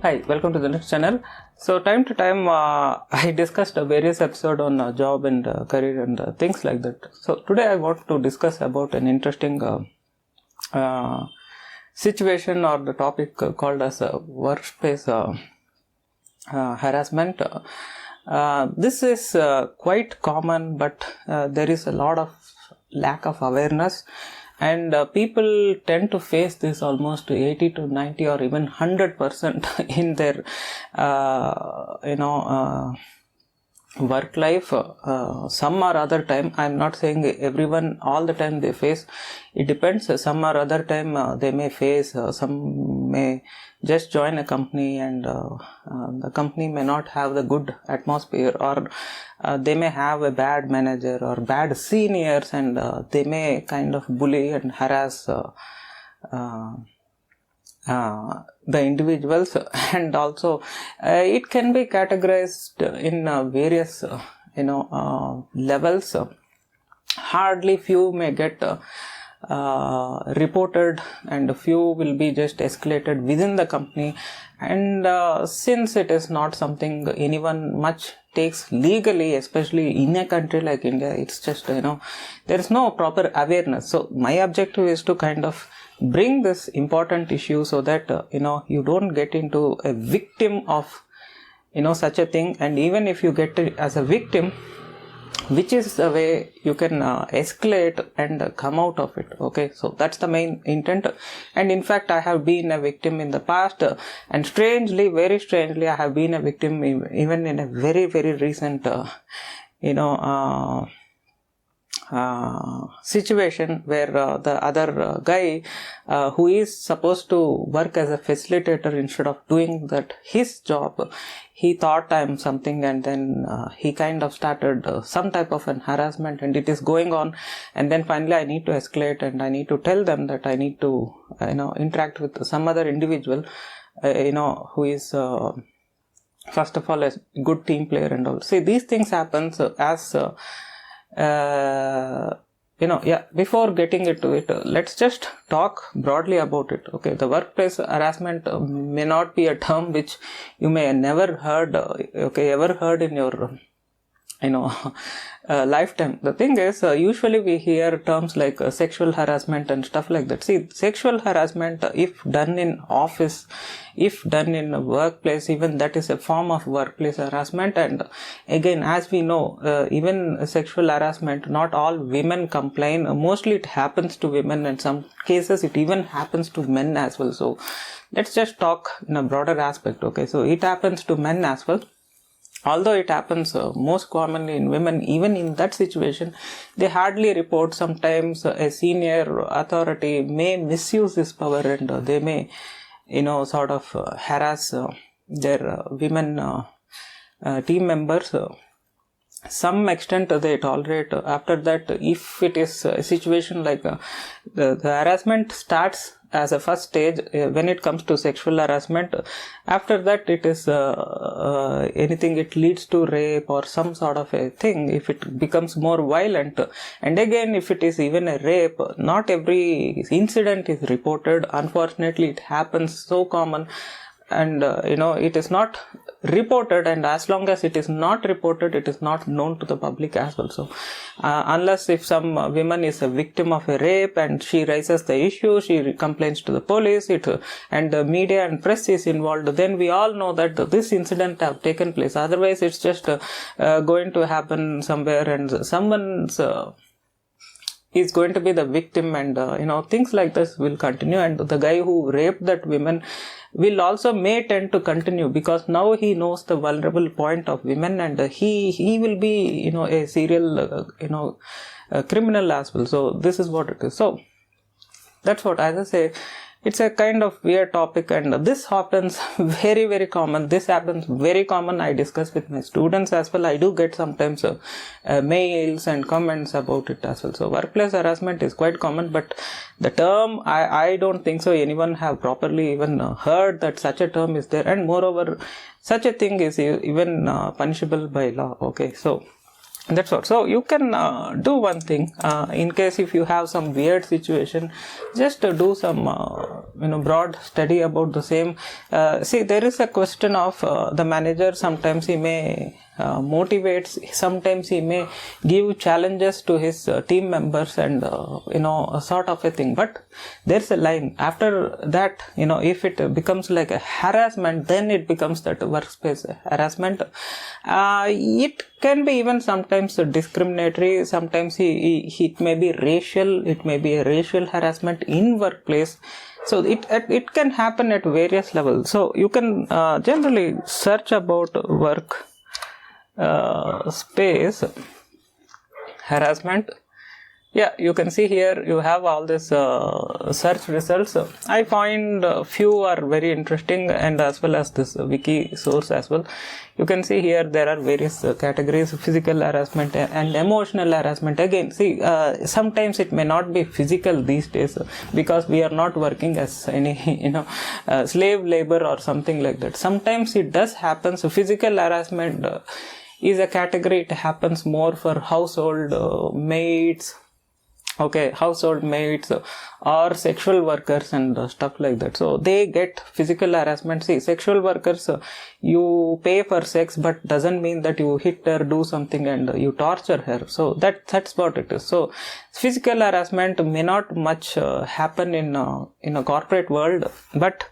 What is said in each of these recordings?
Hi, welcome to the next channel. So time to time I discussed various episodes on job and career and things like that. So today I want to discuss about an interesting situation or the topic called as workspace harassment. This is quite common, but there is a lot of lack of awareness. And people tend to face this almost 80 to 90 or even 100% in their, work life. Some or other time, I'm not saying everyone all the time they face. It depends. Some or other time they may face. Some may just join a company and the company may not have the good atmosphere, or they may have a bad manager or bad seniors, and they may kind of bully and harass the individuals. And also it can be categorized in various levels. Hardly few may get reported, and a few will be just escalated within the company. And since it is not something anyone much takes legally, especially in a country like India, it's just there is no proper awareness. So my objective is to kind of bring this important issue so that you don't get into a victim of such a thing. And even if you get it as a victim, which is the way you can escalate and come out of it. Okay, so that's the main intent. And in fact, I have been a victim in the past, and strangely, very strangely, I have been a victim even in a very, very recent situation where the other guy who is supposed to work as a facilitator, instead of doing that his job, he thought I'm something, and then he kind of started some type of an harassment, and it is going on. And then finally I need to escalate, and I need to tell them that I need to interact with some other individual who is first of all a good team player and all. See, these things happens as before getting into it, let's just talk broadly about it. Okay, the workplace harassment may not be a term which you may never heard, ever heard in your lifetime. The thing is, usually we hear terms like sexual harassment and stuff like that. See, sexual harassment, if done in office, if done in a workplace, even that is a form of workplace harassment. And again, as we know, even sexual harassment, not all women complain. Mostly it happens to women, and some cases it even happens to men as well. So let's just talk in a broader aspect. Okay, so it happens to men as well. Although it happens most commonly in women, even in that situation, they hardly report. Sometimes a senior authority may misuse this power, and they may, sort of harass their women team members. Some extent they tolerate. After that, if it is a situation like the harassment starts as a first stage when it comes to sexual harassment, after that it is anything, it leads to rape or some sort of a thing if it becomes more violent. And again, if it is even a rape, not every incident is reported. Unfortunately, it happens so common, and it is not reported, and as long as it is not reported, it is not known to the public as well. So unless if some woman is a victim of a rape and she raises the issue, she complains to the police, and the media and press is involved, then we all know that this incident have taken place. Otherwise, it's just going to happen somewhere, and someone's is going to be the victim, and things like this will continue. And the guy who raped that woman will also may tend to continue, because now he knows the vulnerable point of women, and he will be a serial criminal as well. So this is what it is. So that's what, as I say, it's a kind of weird topic, and this happens very, very common. This happens very common. I discuss with my students as well. I do get sometimes mails and comments about it as well. So workplace harassment is quite common, but the term, I don't think so anyone have properly even heard that such a term is there. And moreover, such a thing is even punishable by law. Okay, so That's all. So you can do one thing, in case if you have some weird situation, just do some broad study about the same. See, there is a question of the manager. Sometimes he may motivates, sometimes he may give challenges to his team members, and a sort of a thing, but there's a line after that. If it becomes like a harassment, then it becomes that workspace harassment. It can be even sometimes discriminatory, sometimes it may be racial, it may be a racial harassment in workplace. So it can happen at various levels. So you can generally search about work space harassment. Yeah, you can see here you have all this search results. I find few are very interesting, and as well as this wiki source as well. You can see here there are various categories: physical harassment and emotional harassment. Again, see, sometimes it may not be physical these days, because we are not working as any slave labor or something like that. Sometimes it does happen. So physical harassment is a category. It happens more for household maids, household maids or sexual workers and stuff like that. So they get physical harassment. See, sexual workers, you pay for sex, but doesn't mean that you hit her, do something and you torture her. So that's what it is. So physical harassment may not much happen in a corporate world, but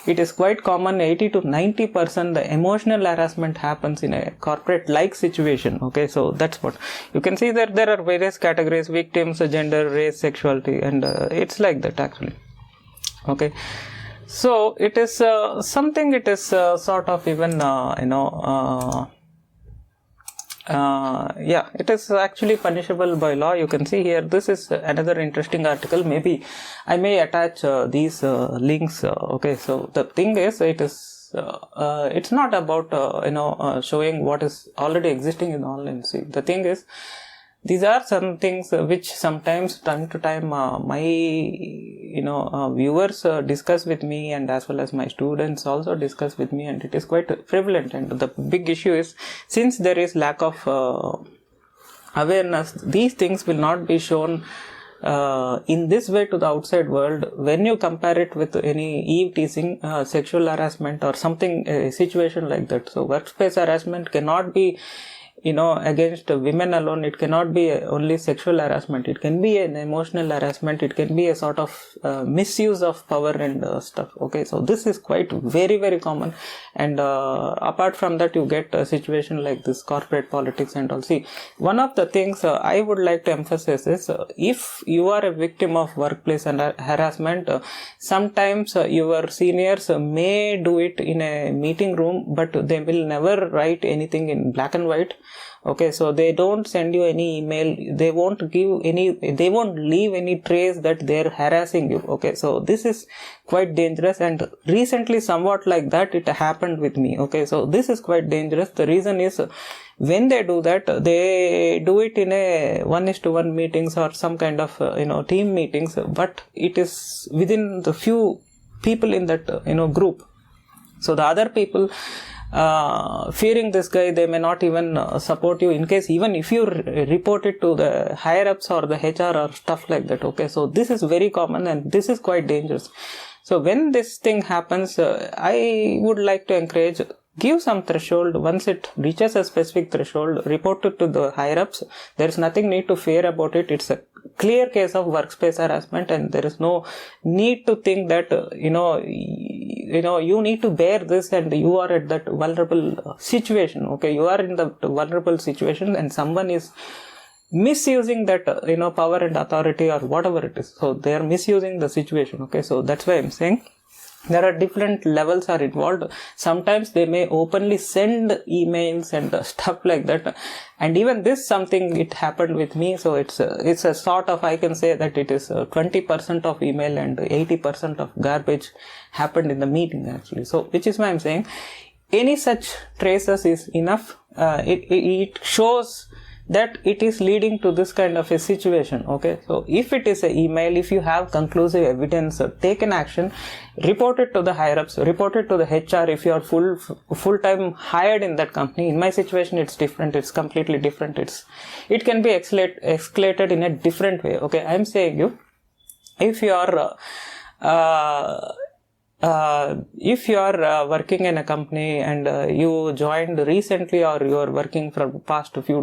it is quite common. 80 to 90% the emotional harassment happens in a corporate like situation. So that's what you can see. That there are various categories: victims, gender, race, sexuality, and it's like that actually. So it is something, it is sort of even it is actually punishable by law. You can see here, this is another interesting article. Maybe I may attach these links. So the thing is, it is it's not about showing what is already existing in online. See, the thing is, these are some things which sometimes time to time my viewers discuss with me, and as well as my students also discuss with me, and it is quite prevalent. And the big issue is, since there is lack of awareness, these things will not be shown in this way to the outside world. When you compare it with any eve teasing, sexual harassment or something, a situation like that. So workspace harassment cannot be against women alone. It cannot be only sexual harassment. It can be an emotional harassment. It can be a sort of misuse of power and stuff. So this is quite very, very common. And apart from that, you get a situation like this, corporate politics and all. See, one of the things I would like to emphasize is, if you are a victim of workplace harassment, sometimes your seniors may do it in a meeting room, but they will never write anything in black and white. So they don't send you any email, they won't leave any trace that they're harassing you. So this is quite dangerous, and recently somewhat like that it happened with me. So this is quite dangerous. The reason is, when they do that, they do it in a 1:1 meetings or some kind of team meetings, but it is within the few people in that group. So the other people, fearing this guy, they may not even support you, in case even if you report it to the higher ups or the HR or stuff like that. So this is very common, and this is quite dangerous. So when this thing happens, I would like to encourage, give some threshold. Once it reaches a specific threshold, report it to the higher ups. There is nothing need to fear about it. It's a clear case of workspace harassment, and there is no need to think that you need to bear this and you are at that vulnerable situation. You are in the vulnerable situation, and someone is misusing that power and authority or whatever it is. So they are misusing the situation. So that's why I'm saying there are different levels are involved. Sometimes they may openly send emails and stuff like that, and even this something, it happened with me. So it's a sort of, I can say that it is 20% of email and 80% of garbage happened in the meeting actually. So which is why I'm saying any such traces is enough. It shows that it is leading to this kind of a situation. Okay, so if it is an email, if you have conclusive evidence, take an action, report it to the higher ups, report it to the HR if you are full-time hired in that company. In my situation it's different, it's completely different. It can be escalated in a different way. Okay, I'm saying you, if you are working in a company and you joined recently, or you are working for past few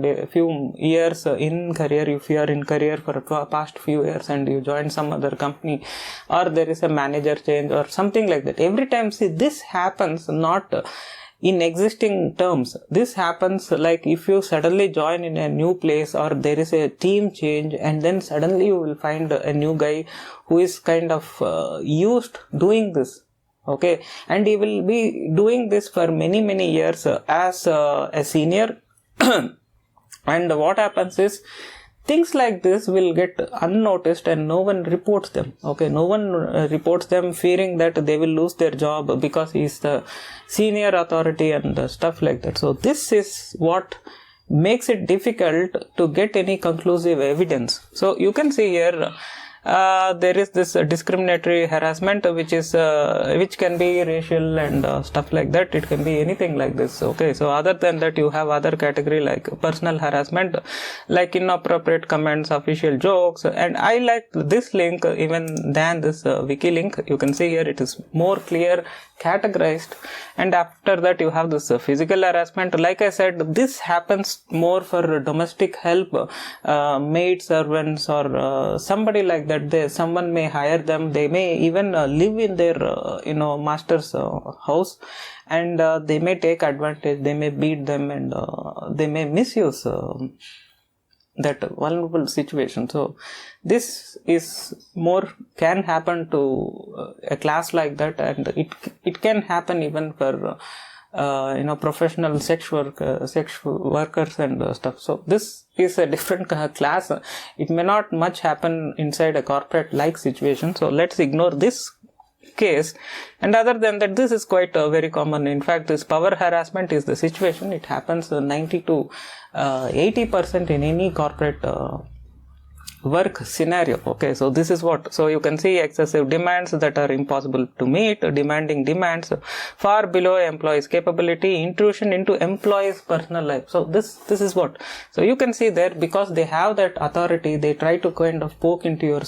years in career, if you are in career for past few years and you join some other company, or there is a manager change or something like that, every time, see, this happens not in existing terms. This happens like if you suddenly join in a new place, or there is a team change, and then suddenly you will find a new guy who is kind of used doing this. Okay, and he will be doing this for many years as a senior. And what happens is, things like this will get unnoticed and no one reports them. Okay, no one reports them, fearing that they will lose their job because he is the senior authority and stuff like that. So this is what makes it difficult to get any conclusive evidence. So you can see here, there is this discriminatory harassment, which can be racial and stuff like that. It can be anything like this. Okay, so other than that, you have other category like personal harassment, like inappropriate comments, official jokes. And I like this link even than this wiki link. You can see here it is more clear, categorized. And after that you have this physical harassment. Like I said, this happens more for domestic help, maid servants, or somebody like that. Someone may hire them, they may even live in their master's house, and they may take advantage, they may beat them, and they may misuse that vulnerable situation. So this is more can happen to a class like that, and it can happen even for professional sex workers and stuff. So this is a different class. It may not much happen inside a corporate like situation. So let's ignore this case. And other than that, this is quite very common. In fact, this power harassment is the situation. It happens 90 to 80% in any corporate work scenario. Okay, so this is what, so you can see excessive demands that are impossible to meet, demanding demands far below employees' capability, intrusion into employees' personal life. So this is what, so you can see there, because they have that authority, they try to kind of poke into your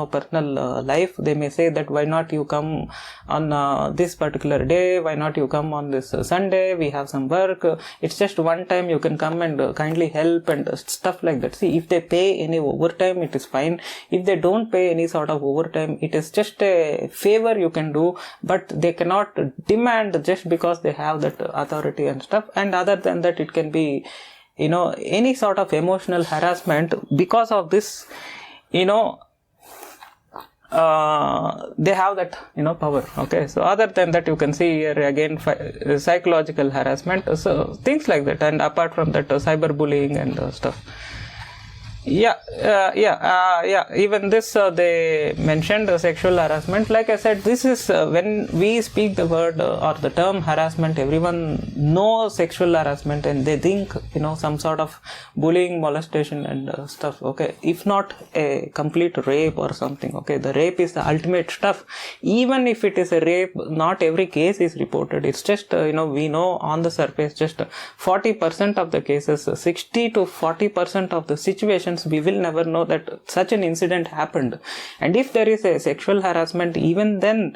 personal life. They may say that why not you come on this particular day, why not you come on this Sunday, we have some work, it's just one time, you can come and kindly help and stuff like that. See, if they pay any overtime, it is fine. If they don't pay any sort of overtime, it is just a favor you can do, but they cannot demand just because they have that authority and stuff. And other than that, it can be any sort of emotional harassment because of this. They have that power. Okay, so other than that, you can see here again psychological harassment, so things like that. And apart from that, cyberbullying and stuff. Even this they mentioned sexual harassment. Like I said, this is when we speak the word or the term harassment, everyone knows sexual harassment and they think some sort of bullying, molestation and stuff. Okay, if not a complete rape or something. Okay, the rape is the ultimate stuff. Even if it is a rape, not every case is reported. It's just we know on the surface just 40% of the cases, 60 to 40% of the situations we will never know that such an incident happened. And if there is a sexual harassment, even then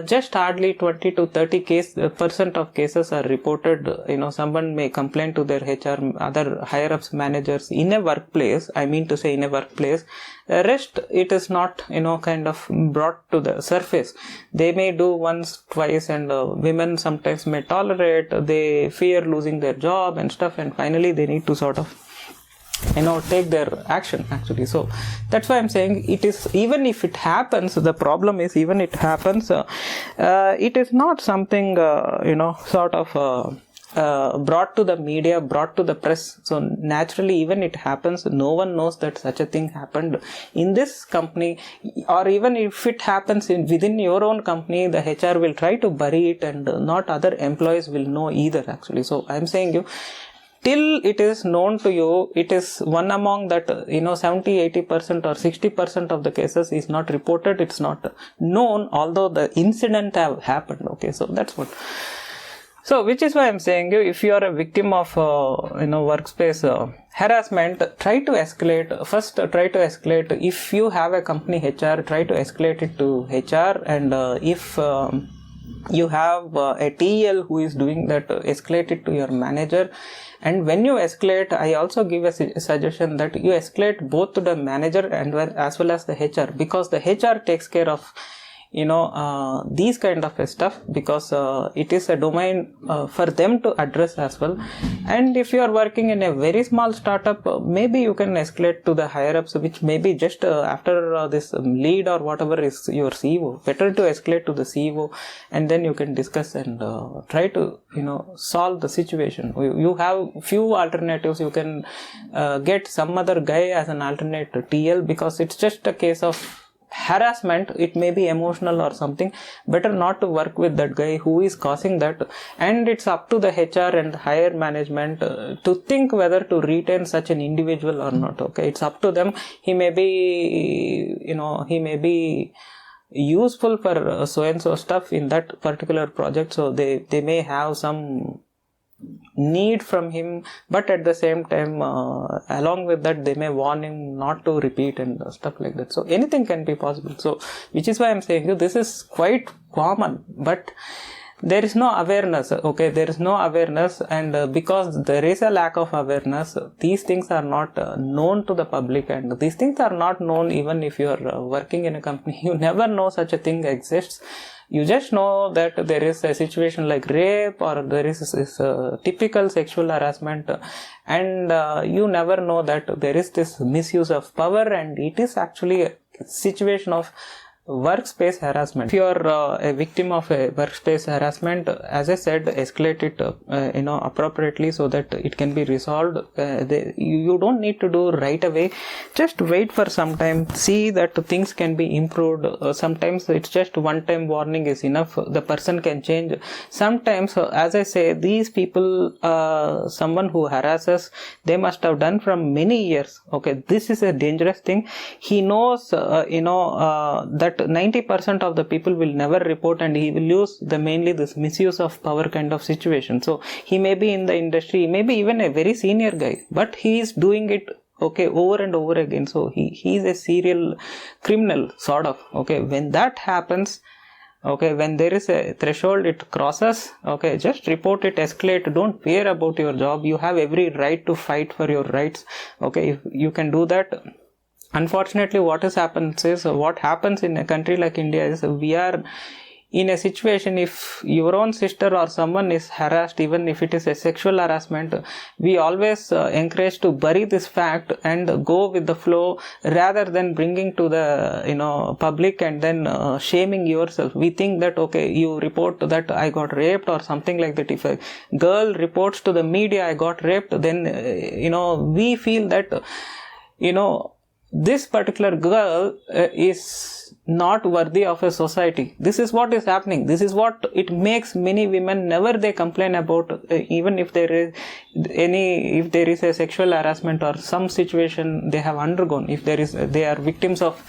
just hardly 20 to 30% of cases are reported. Someone may complain to their HR, other higher ups, managers in a workplace. I mean to say in a workplace. The rest, it is not kind of brought to the surface. They may do once, twice, and women sometimes may tolerate. They fear losing their job and stuff, and finally they need to sort of take their action actually. So that's why I'm saying it is, even if it happens, the problem is even it happens, it is not something sort of brought to the media, brought to the press. So naturally, even it happens, no one knows that such a thing happened in this company. Or even if it happens within your own company, the HR will try to bury it, and not other employees will know either actually. So I'm saying till it is known to you, it is one among that, 70-80% or 60% of the cases is not reported, it's not known, although the incident have happened. Okay, so that's what. So, which is why I'm saying, if you are a victim of, workspace harassment, try to escalate. First, try to escalate. If you have a company HR, try to escalate it to HR. And if you have a TL who is doing that, escalate it to your manager. And when you escalate, I also give a suggestion that you escalate both to the manager and as well as the HR, because the HR takes care of these kind of stuff, because it is a domain for them to address as well. And if you are working in a very small startup, maybe you can escalate to the higher ups, which may be just after this lead or whatever is your CEO. Better to escalate to the CEO, and then you can discuss and try to solve the situation. You have few alternatives. You can get some other guy as an alternate TL, because it's just a case of harassment. It may be emotional or something. Better not to work with that guy who is causing that. And it's up to the HR and higher management to think whether to retain such an individual or not. Okay, it's up to them. He may be useful for so and so stuff in that particular project, so they may have some need from him, but at the same time along with that they may warn him not to repeat and stuff like that. So anything can be possible. So which is why I'm saying this is quite common, but there is no awareness. Okay, there is no awareness, and because there is a lack of awareness, these things are not known to the public, and these things are not known even if you are working in a company. You never know such a thing exists. You just know that there is a situation like rape, or there is this typical sexual harassment, and you never know that there is this misuse of power, and it is actually a situation of workspace harassment. If you are a victim of a workspace harassment, as I said, escalate it appropriately so that it can be resolved. You don't need to do right away. Just wait for some time, see that things can be improved. Sometimes it's just one time warning is enough. The person can change. Sometimes, as I say, these people, someone who harasses, they must have done from many years. Okay, this is a dangerous thing. He knows that 90% of the people will never report, and he will use mainly this misuse of power kind of situation. So he may be in the industry, maybe even a very senior guy, but he is doing it over and over again. So he is a serial criminal sort of. Okay, when that happens, when there is a threshold, it crosses, just report it, escalate. Don't fear about your job. You have every right to fight for your rights. If you can do that. Unfortunately, what happens in a country like India is we are in a situation, if your own sister or someone is harassed, even if it is a sexual harassment, we always encourage to bury this fact and go with the flow rather than bringing to the public and then shaming yourself. We think that you report that I got raped or something like that. If a girl reports to the media I got raped, then we feel that this particular girl is not worthy of a society. This is what is happening. This is what it makes many women never they complain about, even if there is a sexual harassment or some situation they have undergone, if they are victims of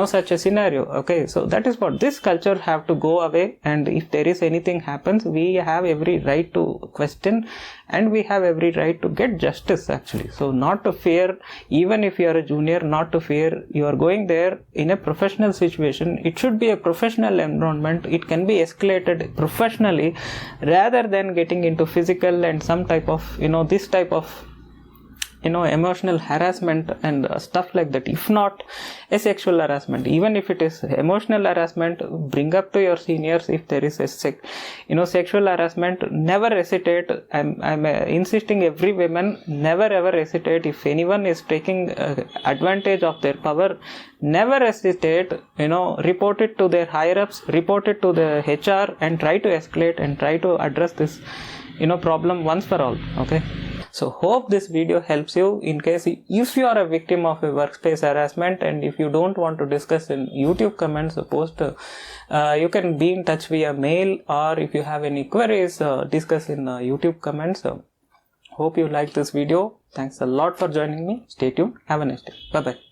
such a scenario. So that is what this culture have to go away, and if there is anything happens, we have every right to question, and we have every right to get justice actually. So not to fear, even if you are a junior, not to fear. You are going there in a professional situation. It should be a professional environment. It can be escalated professionally rather than getting into physical and some type of this type of emotional harassment and stuff like that. If not a sexual harassment, even if it is emotional harassment, bring up to your seniors. If there is a sexual harassment, never hesitate. I'm insisting every woman, never ever hesitate. If anyone is taking advantage of their power, never hesitate. Report it to their higher ups, report it to the HR, and try to escalate and try to address this problem once for all. So hope this video helps you in case if you are a victim of a workspace harassment, and if you don't want to discuss in YouTube comments, post, you can be in touch via mail, or if you have any queries, discuss in YouTube comments. Hope you like this video. Thanks a lot for joining me. Stay tuned. Have a nice day. Bye bye.